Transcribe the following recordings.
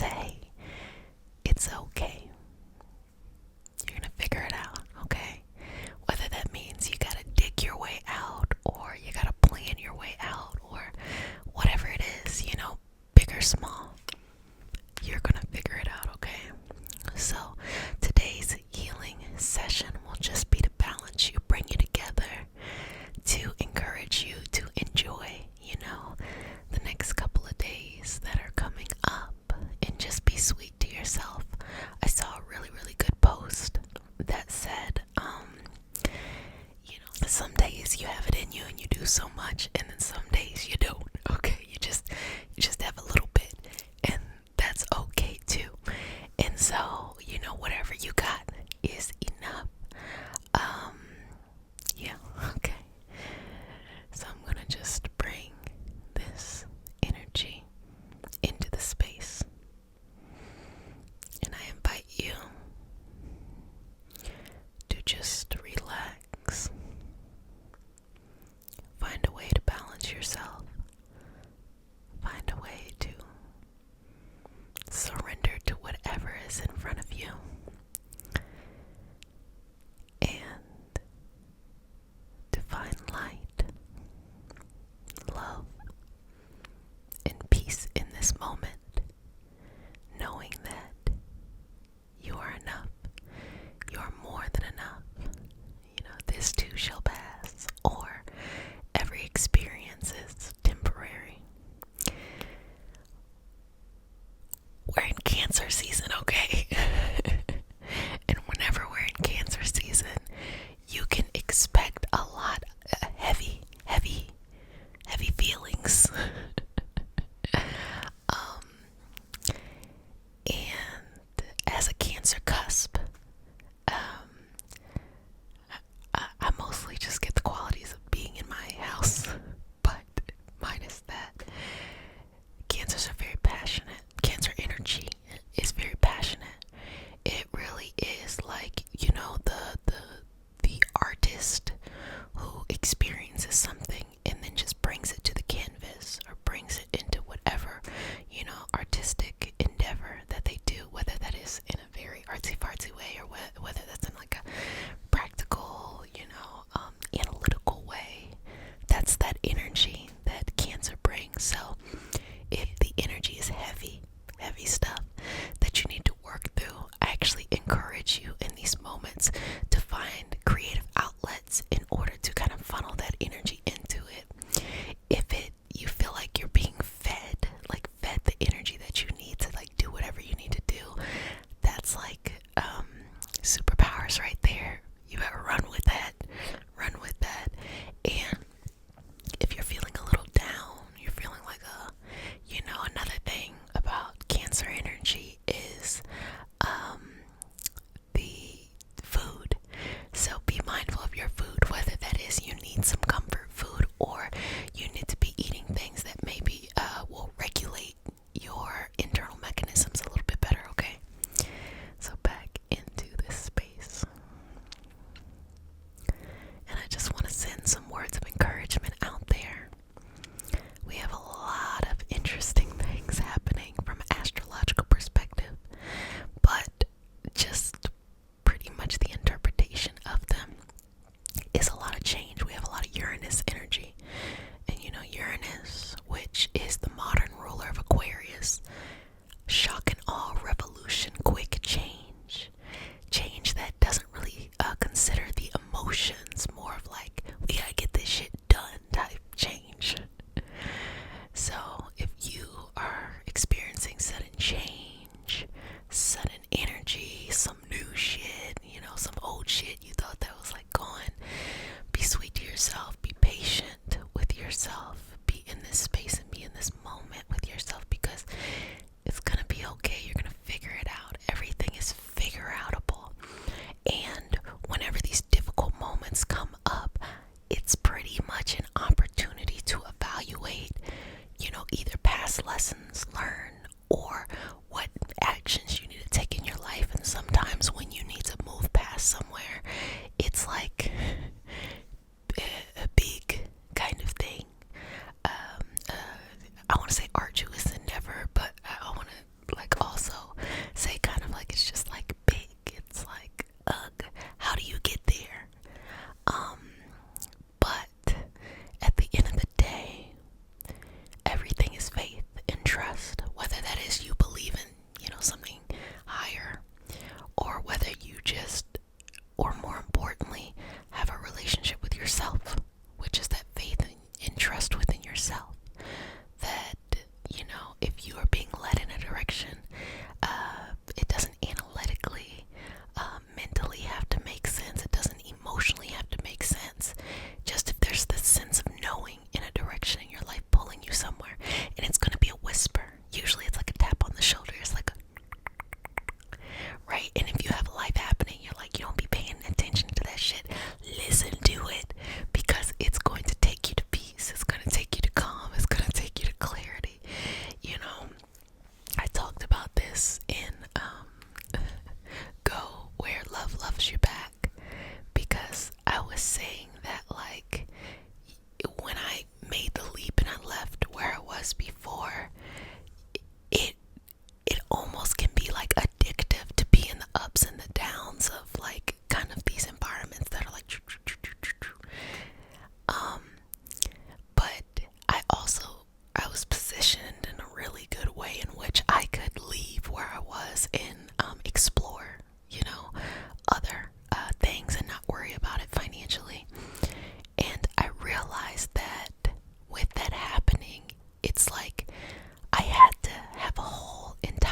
hey, it's okay. You're gonna figure it out, okay? Whether that means you gotta dig your way out, or you gotta plan your way out, or whatever it is, big or small, you're gonna figure it out, okay? So, today's healing session will just be to balance you, bring you together, to encourage you to enjoy, the next couple of days that are coming up, and just be sweet to yourself. I saw a really, really good post that said, some days you have it in you and you do so much, and then some days you don't. Okay, you just have a little bit, and that's okay too. And so, whatever you got is enough. Yeah, okay. So I'm gonna just bring this energy into the space, and I invite you to just relax. Find a way to balance yourself. Find a way to surrender to whatever is in front of you. And to find light, love, and peace in this moment, knowing that you are enough. You are more than enough. This too shall pass, or every experience is temporary. We're in Cancer season, okay? And whenever we're in Cancer season, you can expect a lot of heavy feelings. And as a Cancer cusp, I mostly just get the qualities of being in my house, but minus that. Cancers are very passionate. Cancer energy is very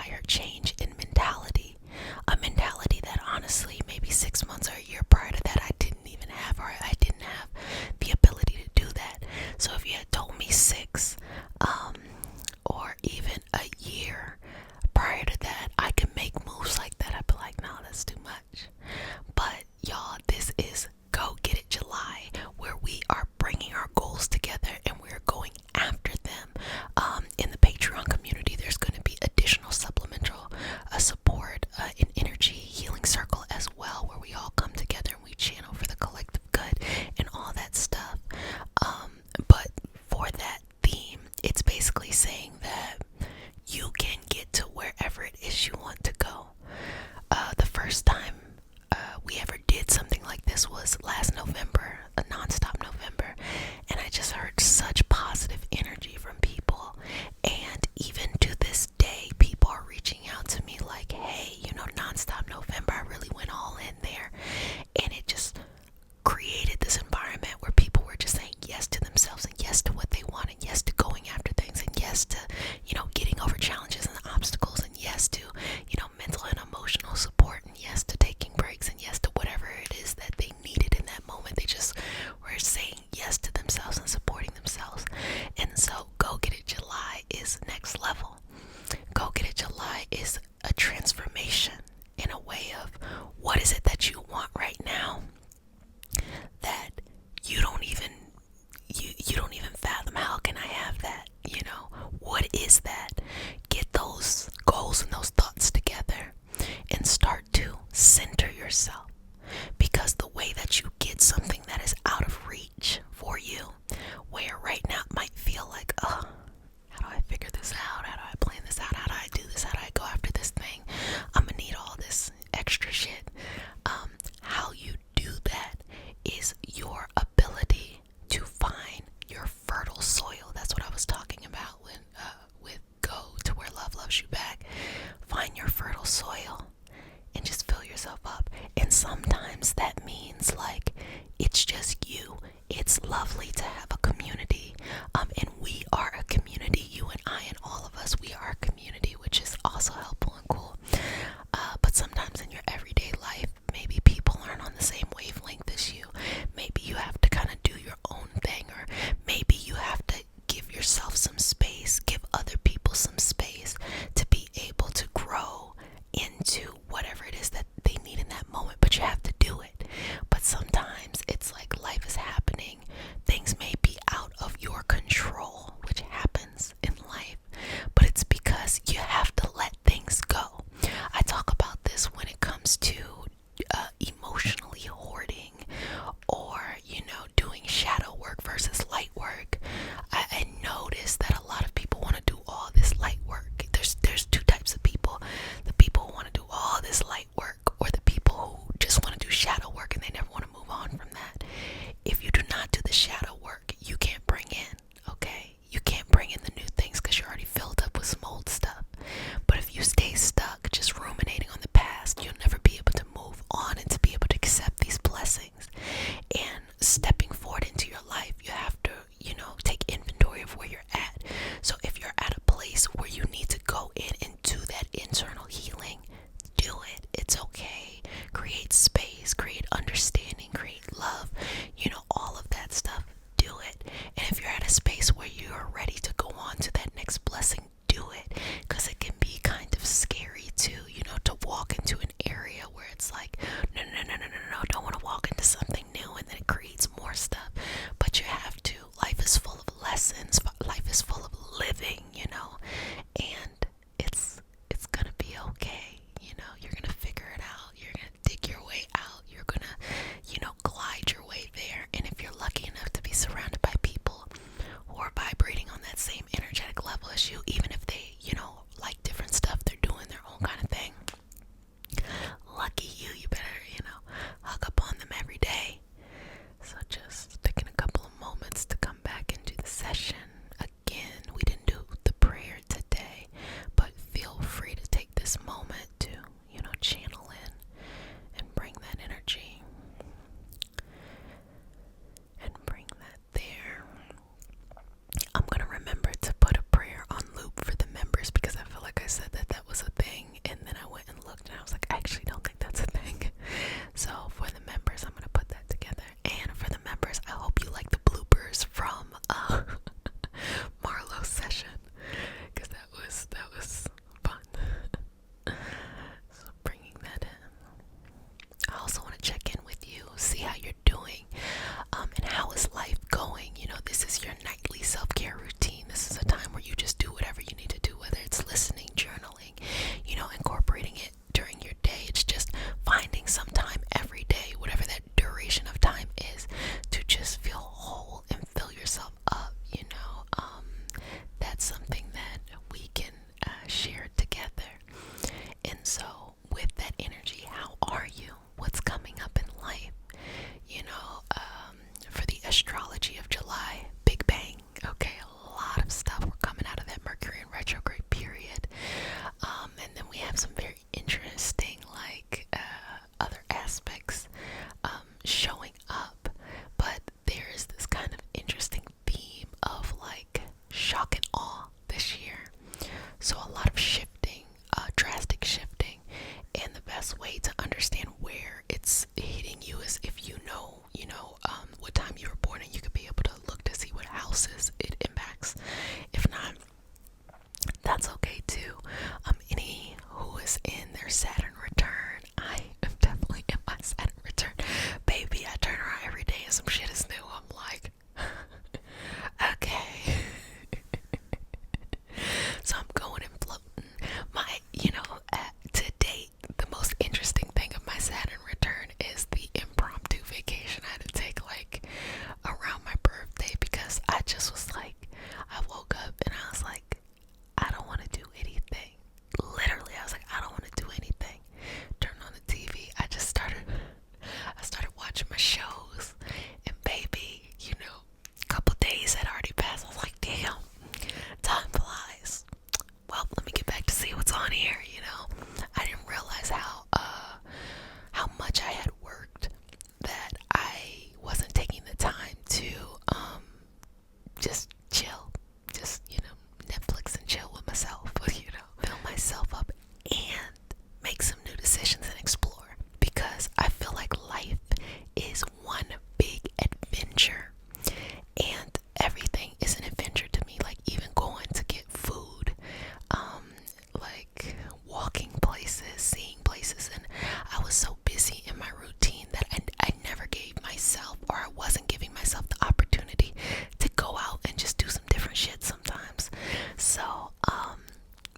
entire change in mentality. A mentality that honestly, maybe 6 months or a year prior to that, I didn't even have, or I didn't have the ability to do that. So if you had told me or even a year prior to that, I could make moves like that, I'd be like, no, that's too much. But y'all, this is Go Get It July, where we are bringing our goals together and we're going after them. In the Patreon community, there's going to be additional supplemental support, an energy healing circle as well, where we all come together and we channel for the collective good and all that stuff. But for that theme, it's basically saying that you can get to wherever it is you want to go. The first time we ever did something like this was last November, a non-stop November, and I just heard such positive energy from people. And even to this day, people are reaching out to me like, hey, non-stop November, I really went all in there. And it just created this environment where people were just saying yes to themselves and yes to what they want and yes to going after things and yes to, getting over challenges and obstacles and yes to, mental and emotional support and yes to taking breaks and yes to whatever it is that they needed in that moment. They just were saying yes to themselves and supporting themselves. And so Go Get It July is next level. Go Get It July is a transformation in a way of what is it that you want right now that you don't even fathom. How can I have that? What is that? Get those goals and those thoughts together and start to center yourself, because the way that you get something that is out of reach for you, where right now it might feel like, oh, how do I figure this out? How do I plan this out? How do I do this? How do I go after this thing? I'm gonna need all this extra shit. How you do that is your ability to find your fertile soil. That's what I was talking about with Go to Where Love Loves You Back. Find your fertile soil and just fill yourself up. And sometimes that means like it's just you. It's lovely to have a community. And we are a community. You and I and all of us, we are a community, which is also helpful and cool. But sometimes in your everyday life, maybe people aren't on the same wavelength as you. Maybe you have to kind of do your own thing, or maybe you have to give yourself some space, give other people some space to be able to grow into whatever it is that they need in that moment. But you have to do it. But sometimes it's like life is happening. Things may be out of your control, which happens in life, but it's because you have to let things go. I talk about this when it comes to emotionally hoarding, or doing shadow work versus light work. I notice that a lot of people want to do all this light work. There's two types of people: the people who want to do all this light work, or the people who just want to do shadow work and they never want to move on from that. If you do not do the shadow work, you can't bring in, okay? You can't bring in the new things because you're already filled up with some old stuff. But if you stay stuck just ruminating on the past, you'll never be able to move on and to be able to accept these blessings. And stepping forward into your life, you have to, take inventory of where you're at. So if you're at a place where you need to go in and do that internal healing, do it. It's okay. Create space, create understanding, create love, all of that stuff. Do it. And if you're at a space where you are ready to go on to that next blessing, do it. Because it can be kind of scary too, to walk into an area where it's like, no, don't want to walk into something new, and then it creates more stuff. But you have to. Life is full of lessons. Life is full of living, and it's gonna be okay. You're gonna figure it out. You're gonna dig your way out. You're gonna, glide your way there. And if you're lucky enough to be surrounded by people who are vibrating on that same energetic level as you, even if they, like different stuff, they're doing their own kind of thing. Lucky you. You better, hug up on them every day. So just taking a couple of moments to come back into the session. Again, we didn't do the prayer today, but feel free to take this moment to, channel in and bring that energy and bring that there. I'm going to remember to put a prayer on loop for the members, because I feel like I said that was a thing places, seeing places, and I was so busy in my routine that I never gave myself, or I wasn't giving myself the opportunity to go out and just do some different shit sometimes. So,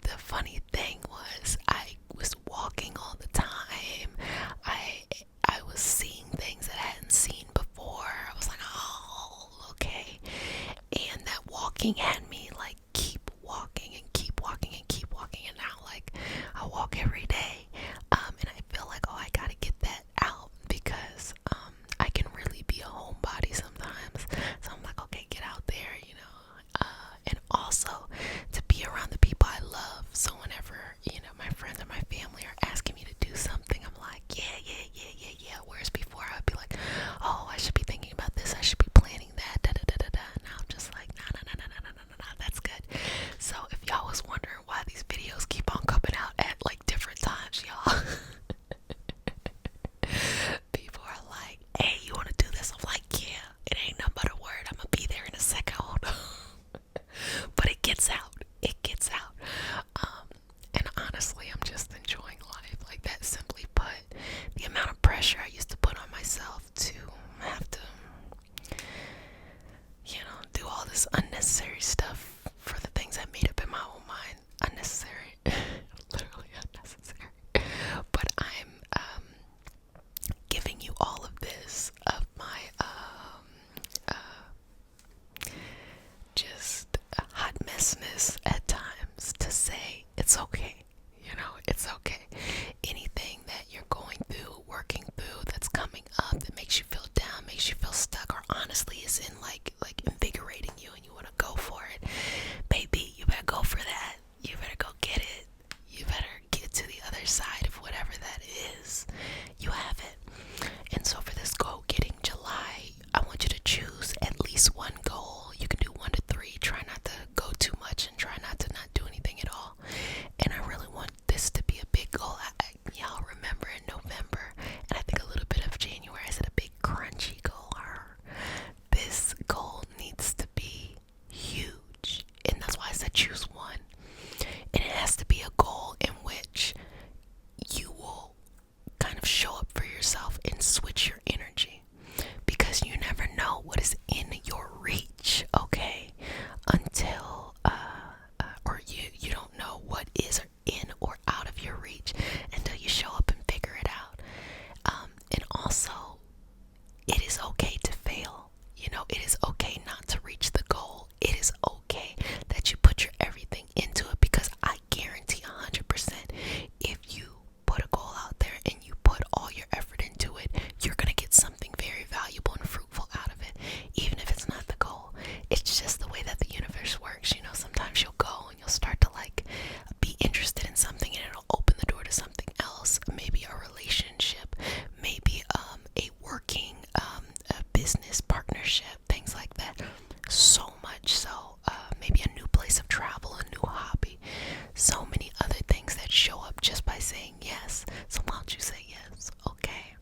the funny thing was I was walking all the time. I was seeing things that I hadn't seen before. I was like, oh, okay. And that walking had me like keep walking and keep walking and keep walking. And now like I walk every day. And I feel like, oh, I gotta get that out because I can really be a homebody sometimes. So I'm like, okay, get out there, you know. And also to be around the people I love. So whenever, you know, my friends or my family are asking me to do something, I'm like, yeah. Whereas before I would be like, oh, I should be thinking about this, I should be planning that, da da da da da. Now I'm just like, nah, that's good. So if y'all was wondering why these videos keep on coming out at like different times, y'all, people are like, hey, you want to do this? I'm like, yeah, it ain't nothing but a word. I'm gonna be there in a second. Hold on. But it gets out. And honestly, I'm just enjoying life. Like that, simply put, the amount of pressure I used to put on myself to have to, you know, do all this unnecessary stuff for the things I made up in my own mind. Unnecessary. Literally unnecessary. But I'm giving you all of this, of my just hot messness at times, to say it's okay. You know, it's okay. Anything that you're going through, working through, that's coming up, that makes you feel down, makes you feel stuck, or honestly is in like invigorating you and you want to go for it, baby, you better go for that. You better go get it. You better get to the other side of whatever that is. You have it. And so for this goal getting July, I want you to choose at least one goal. You can do 1 to 3. Try not to go too much and try not to not do anything at all. And I really want this to be a big goal. Y'all remember in November, and I think a little bit of January, I said a big crunchy goal. This goal needs to be huge. And that's why I said choose one. And it has to be a goal in which you will kind of show up for yourself and switch your energy, because you never know what is in your reach, okay, until or you don't know what is in or out of your reach until you show up and figure it out. And also, it is okay to fail. You know, it is okay not to reach the goal. It is okay that you put your everything into it, because I guarantee 100% if you put a goal out there and you put all your effort into it, you're gonna get something very valuable and fruitful out of it, even if it's not the goal. It's just the way that the universe works. You know, sometimes you'll go and you'll start to like be interested in something, and it'll open the door to something else, maybe a relationship, maybe a working a business partnership, things like that. So much so, maybe a new place of travel, a new hobby, so many other things that show up just by saying yes. So why don't you say yes? Okay,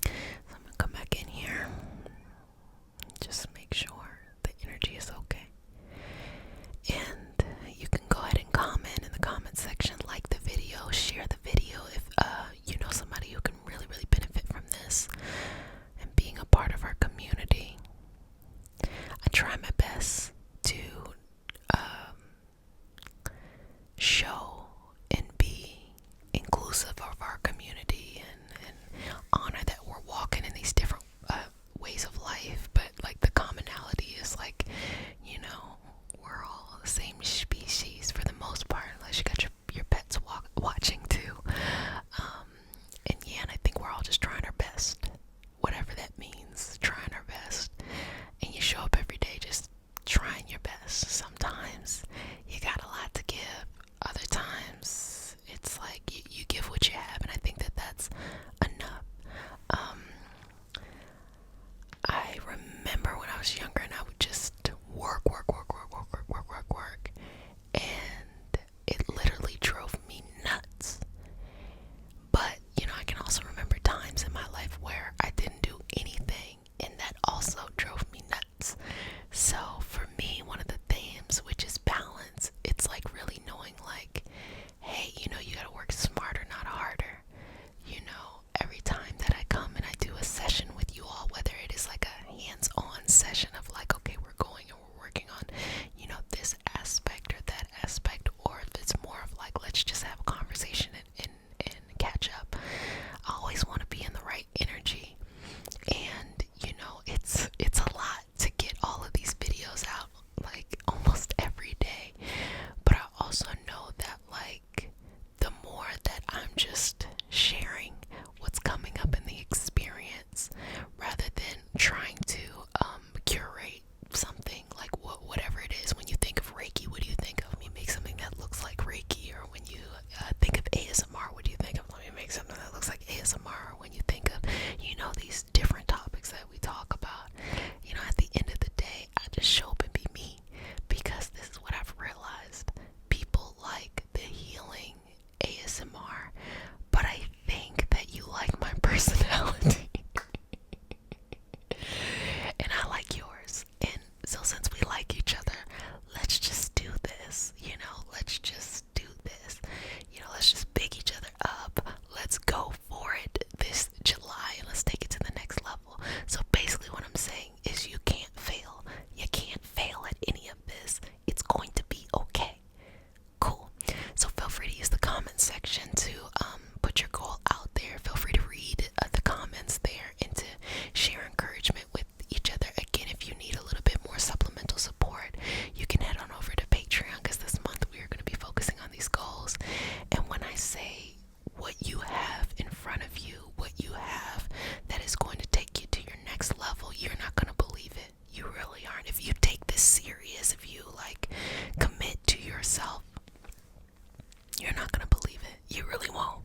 so I'm gonna come back in here, just make sure the energy is okay. And you can go ahead and comment in the comment section, like the video, share the video if you know somebody who can really benefit from this and being a part of our community. I try my best to show and be inclusive of our community, and honor that we're walking in these different ways of life, but like the commonality is like, you know, we're all the same species for the most part, unless you got your pets watching too. And yeah, and I think we're all just trying our best, whatever that means, trying our best. And you show up every day just trying your best. Sometimes you got a lot to give, other times it's like you give what you have. that I'm just sharing what's coming up in the experience rather than trying to curate something like whatever it is. When you think of Reiki, what do you think of? Let me make something that looks like Reiki. Or when you think of ASMR, what do you think of? Let me make something that looks like ASMR. Or when you think of, these different topics that we talk about, at the end of the day, I just show up and be me, because this is what I've realized. People like the healing ASMR, but I think that you like my personality. And I like yours. And so since we like each other, let's just do this, let's just do this. Let's just big each other up. Let's go for it this July and let's take it to the next level. So basically what I'm saying is you can't fail. You can't fail at any of this. It's going to be okay. Cool. So feel free to use the comment section to put your goal out there. Feel free to read the comments there and to share encouragement with each other. Again, if you need a little bit more supplemental support, you can head on over to Patreon, because this month we are going to be focusing on these goals. And when I say what you have in front of you, what you have that is going to take you to your next level, you're not going to believe it. You really aren't. If you take this serious, if you commit to yourself, you're not going to believe it. You really won't.